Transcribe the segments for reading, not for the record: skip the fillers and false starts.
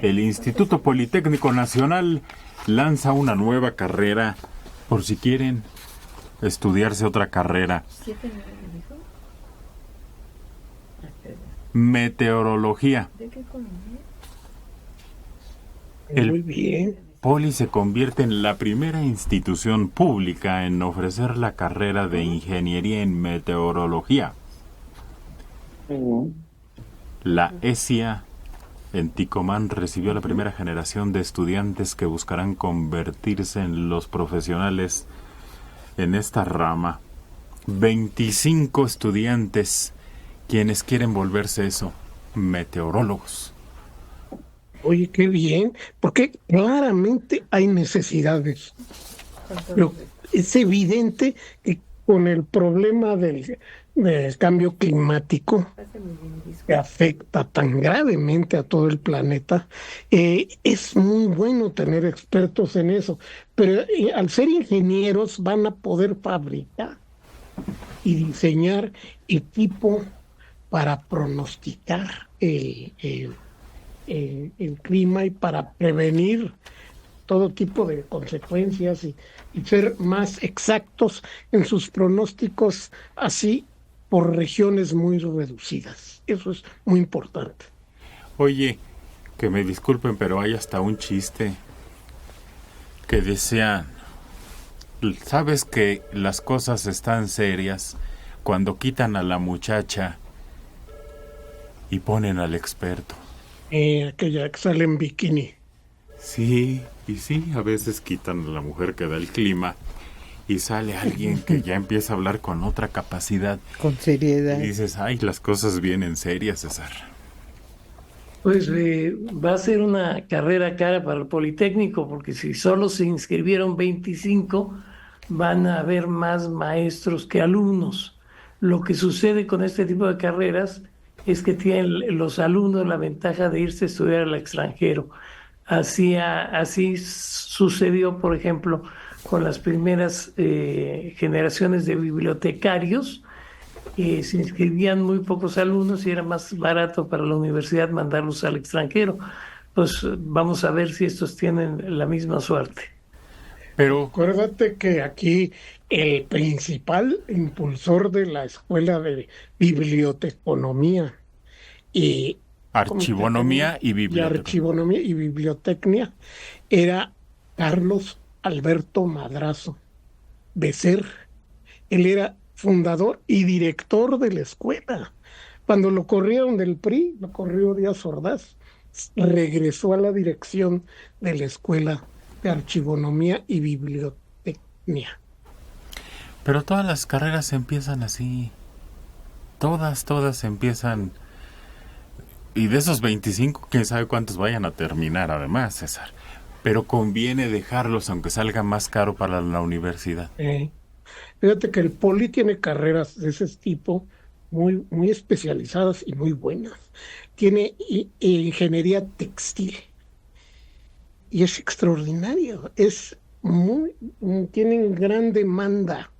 El Instituto Politécnico Nacional lanza una nueva carrera por si quieren estudiarse otra carrera. Meteorología. ¿De qué economía? Muy bien. Poli se convierte en la primera institución pública en ofrecer la carrera de ingeniería en meteorología. La ESIA en Ticomán recibió la primera generación de estudiantes que buscarán convertirse en los profesionales en esta rama. 25 estudiantes quienes quieren volverse eso, meteorólogos. Oye, qué bien, porque claramente hay necesidades. Pero es evidente que con el problema del cambio climático que afecta tan gravemente a todo el planeta, es muy bueno tener expertos en eso, pero al ser ingenieros van a poder fabricar y diseñar equipo para pronosticar el clima y para prevenir todo tipo de consecuencias y ser más exactos en sus pronósticos, así por regiones muy reducidas. Eso es muy importante. Oye, que me disculpen, pero hay hasta un chiste que decía, ¿sabes que las cosas están serias cuando quitan a la muchacha y ponen al experto? Aquella que sale en bikini. Sí, y sí, a veces quitan a la mujer que da el clima y sale alguien que ya empieza a hablar con otra capacidad. Con seriedad. Y dices, ay, las cosas vienen serias, César. Pues va a ser una carrera cara para el Politécnico, porque si solo se inscribieron 25, van a haber más maestros que alumnos. Lo que sucede con este tipo de carreras es que tienen los alumnos la ventaja de irse a estudiar al extranjero. Así sucedió, por ejemplo, con las primeras generaciones de bibliotecarios. Se inscribían muy pocos alumnos y era más barato para la universidad mandarlos al extranjero. Pues vamos a ver si estos tienen la misma suerte. Pero acuérdate que aquí el principal impulsor de la escuela de biblioteconomía y archivonomía y bibliotecnia era Carlos Alberto Madrazo Becer. Él era fundador y director de la escuela. Cuando lo corrieron del PRI, lo corrió Díaz Ordaz, regresó a la dirección de la escuela de archivonomía y bibliotecnia. Pero todas las carreras empiezan así. Todas empiezan. Y de esos 25, quién sabe cuántos vayan a terminar, además, César. Pero conviene dejarlos, aunque salga más caro para la universidad. Fíjate que el Poli tiene carreras de ese tipo muy, muy especializadas y muy buenas. Tiene ingeniería textil y es extraordinario. Tienen gran demanda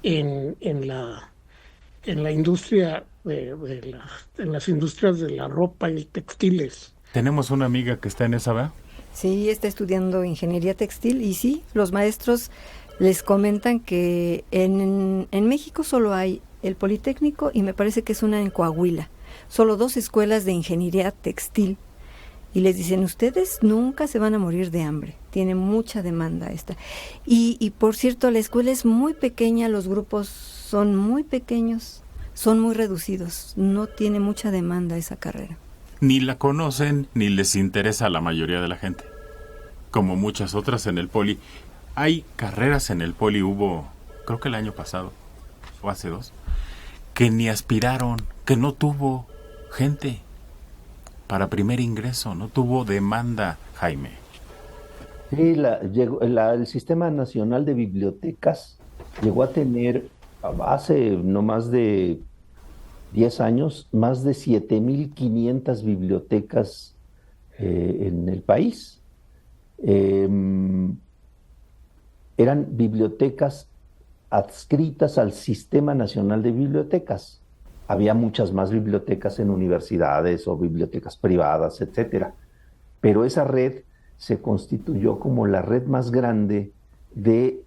en la industria en las industrias de la ropa y textiles. Tenemos una amiga que está en esa, ¿verdad? Sí, está estudiando ingeniería textil y sí, los maestros les comentan que en México solo hay el Politécnico y me parece que es una en Coahuila. Solo 2 escuelas de ingeniería textil. Y les dicen, ustedes nunca se van a morir de hambre. Tiene mucha demanda esta. Y por cierto, la escuela es muy pequeña, los grupos son muy pequeños, son muy reducidos. No tiene mucha demanda esa carrera. Ni la conocen, ni les interesa a la mayoría de la gente. Como muchas otras en el Poli. Hay carreras en el Poli, hubo, creo que el año pasado, o hace 2, que ni aspiraron, que no tuvo gente para primer ingreso, no tuvo demanda, Jaime. Sí, el Sistema Nacional de Bibliotecas llegó a tener, hace no más de 10 años, más de 7,500 bibliotecas en el país. Eran bibliotecas adscritas al Sistema Nacional de Bibliotecas. Había muchas más bibliotecas en universidades o bibliotecas privadas, etcétera. pero esa red se constituyó como la red más grande de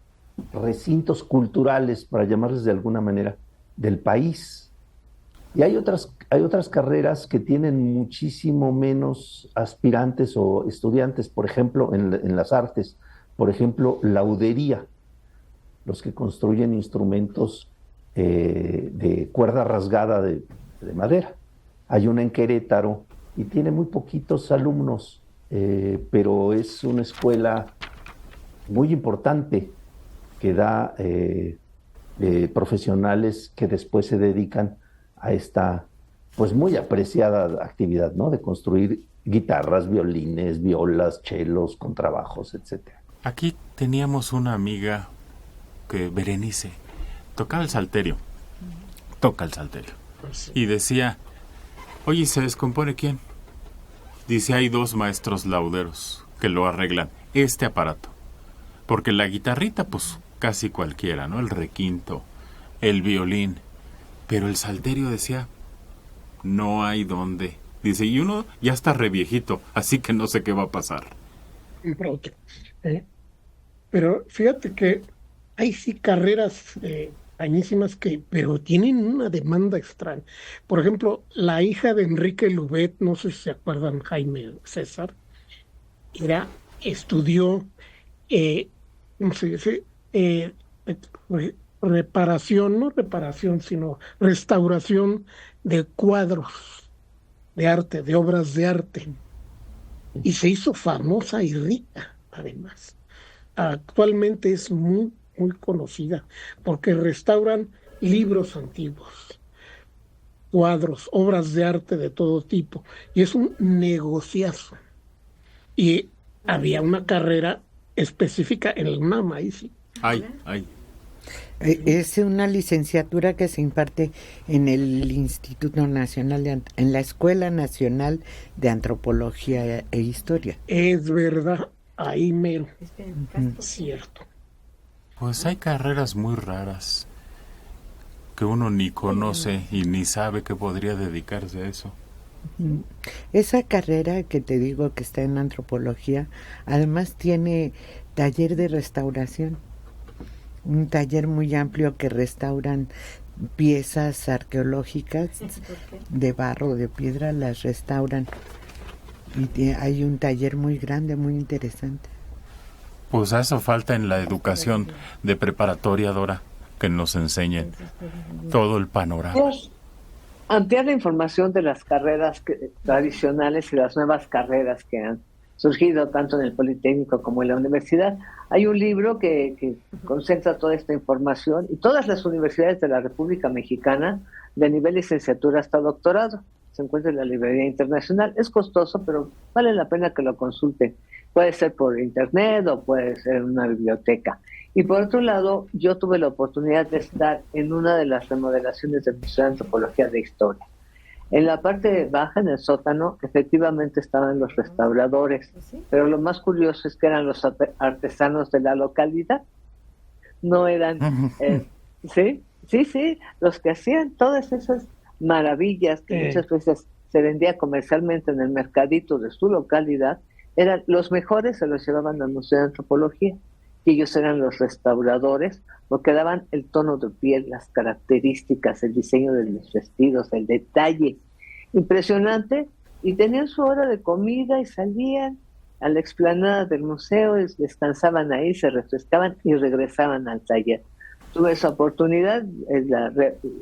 recintos culturales, para llamarles de alguna manera, del país. Y hay otras carreras que tienen muchísimo menos aspirantes o estudiantes, por ejemplo, en las artes, por ejemplo, laudería, los que construyen instrumentos de cuerda rasgada de madera. Hay una en Querétaro y tiene muy poquitos alumnos, pero es una escuela muy importante que da profesionales que después se dedican a esta pues muy apreciada actividad, ¿no? De construir guitarras, violines, violas, chelos, contrabajos, etcétera. Aquí teníamos una amiga que, Berenice, tocaba el salterio, toca el salterio, y decía, oye, ¿se descompone quién? Dice, hay 2 maestros lauderos que lo arreglan, este aparato, porque la guitarrita, pues, casi cualquiera, ¿no? El requinto, el violín, pero el salterio, decía, no hay dónde. Dice, y uno ya está re viejito, así que no sé qué va a pasar. Pronto. Pero fíjate que hay sí carreras añísimas pero tienen una demanda extraña. Por ejemplo, la hija de Enrique Lubet, no sé si se acuerdan, Jaime César, estudió, ¿cómo se dice? Reparación, no reparación, sino restauración de cuadros de arte, de obras de arte. Y se hizo famosa y rica, además. Actualmente es muy, muy conocida porque restauran libros antiguos, cuadros, obras de arte de todo tipo. Y es un negociazo. Y había una carrera específica en el MAM, ahí sí. Ay. Es una licenciatura que se imparte en el Instituto Nacional, en la Escuela Nacional de Antropología e Historia. Es verdad, ahí mero. Cierto. Pues hay carreras muy raras que uno ni conoce y ni sabe que podría dedicarse a eso. Esa carrera que te digo que está en antropología, además tiene taller de restauración. Un taller muy amplio que restauran piezas arqueológicas de barro, de piedra, las restauran. Y hay un taller muy grande, muy interesante. Pues eso falta en la educación de preparatoria, Dora, que nos enseñen todo el panorama. Ampliar la información de las carreras tradicionales y las nuevas carreras que han surgido tanto en el Politécnico como en la universidad. Hay un libro que concentra toda esta información y todas las universidades de la República Mexicana, de nivel licenciatura hasta doctorado. Se encuentra en la Librería Internacional. Es costoso, pero vale la pena que lo consulte. Puede ser por internet o puede ser en una biblioteca. Y por otro lado, yo tuve la oportunidad de estar en una de las remodelaciones del Museo de Antropología de Historia. En la parte baja, en el sótano, efectivamente estaban los restauradores, pero lo más curioso es que eran los artesanos de la localidad. No eran, sí, los que hacían todas esas maravillas que muchas veces se vendía comercialmente en el mercadito de su localidad, eran los mejores, se los llevaban al Museo de Antropología, y ellos eran los restauradores, porque daban el tono de piel, las características, el diseño de los vestidos, el detalle, impresionante, y tenían su hora de comida y salían a la explanada del museo, y descansaban ahí, se refrescaban y regresaban al taller. Tuve esa oportunidad, la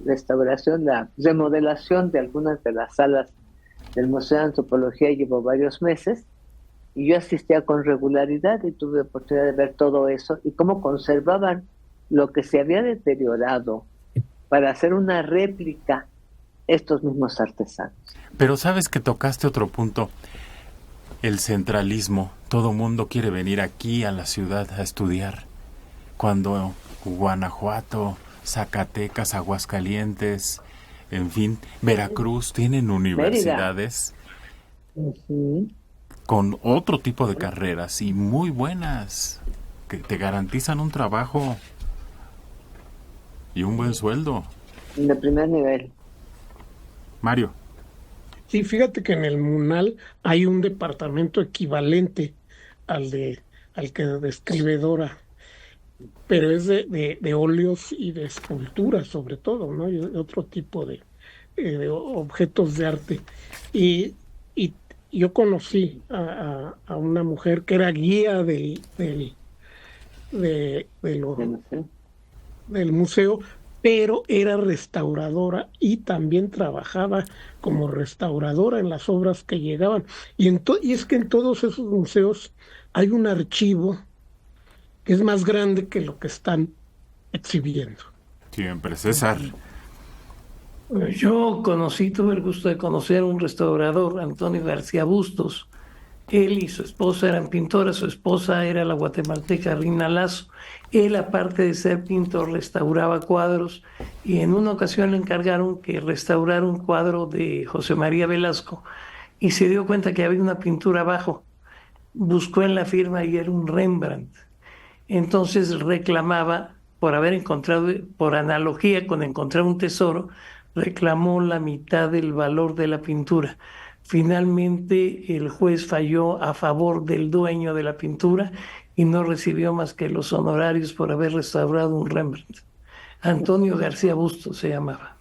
restauración, la remodelación de algunas de las salas del Museo de Antropología llevó varios meses, y yo asistía con regularidad y tuve oportunidad de ver todo eso y cómo conservaban lo que se había deteriorado para hacer una réplica estos mismos artesanos. Pero sabes que tocaste otro punto, el centralismo. Todo mundo quiere venir aquí a la ciudad a estudiar, cuando Guanajuato, Zacatecas, Aguascalientes, en fin, Veracruz tienen universidades con otro tipo de carreras y muy buenas, que te garantizan un trabajo y un buen sueldo. De primer nivel. Mario. Sí, fíjate que en el MUNAL hay un departamento equivalente al que describe Dora, pero es de óleos y de esculturas sobre todo, ¿no? Y otro tipo de objetos de arte. Y, y yo conocí a una mujer que era guía de del museo, pero era restauradora y también trabajaba como restauradora en las obras que llegaban. Y es que en todos esos museos hay un archivo que es más grande que lo que están exhibiendo. Siempre, César. Yo tuve el gusto de conocer a un restaurador, Antonio García Bustos. Él y su esposa eran pintoras, su esposa era la guatemalteca Rina Lazo. Él, aparte de ser pintor, restauraba cuadros y en una ocasión le encargaron que restaurara un cuadro de José María Velasco y se dio cuenta que había una pintura abajo. Buscó en la firma y era un Rembrandt. Entonces reclamaba, por haber encontrado, por analogía con encontrar un tesoro, reclamó la mitad del valor de la pintura. Finalmente el juez falló a favor del dueño de la pintura y no recibió más que los honorarios por haber restaurado un Rembrandt. Antonio García Bustos se llamaba.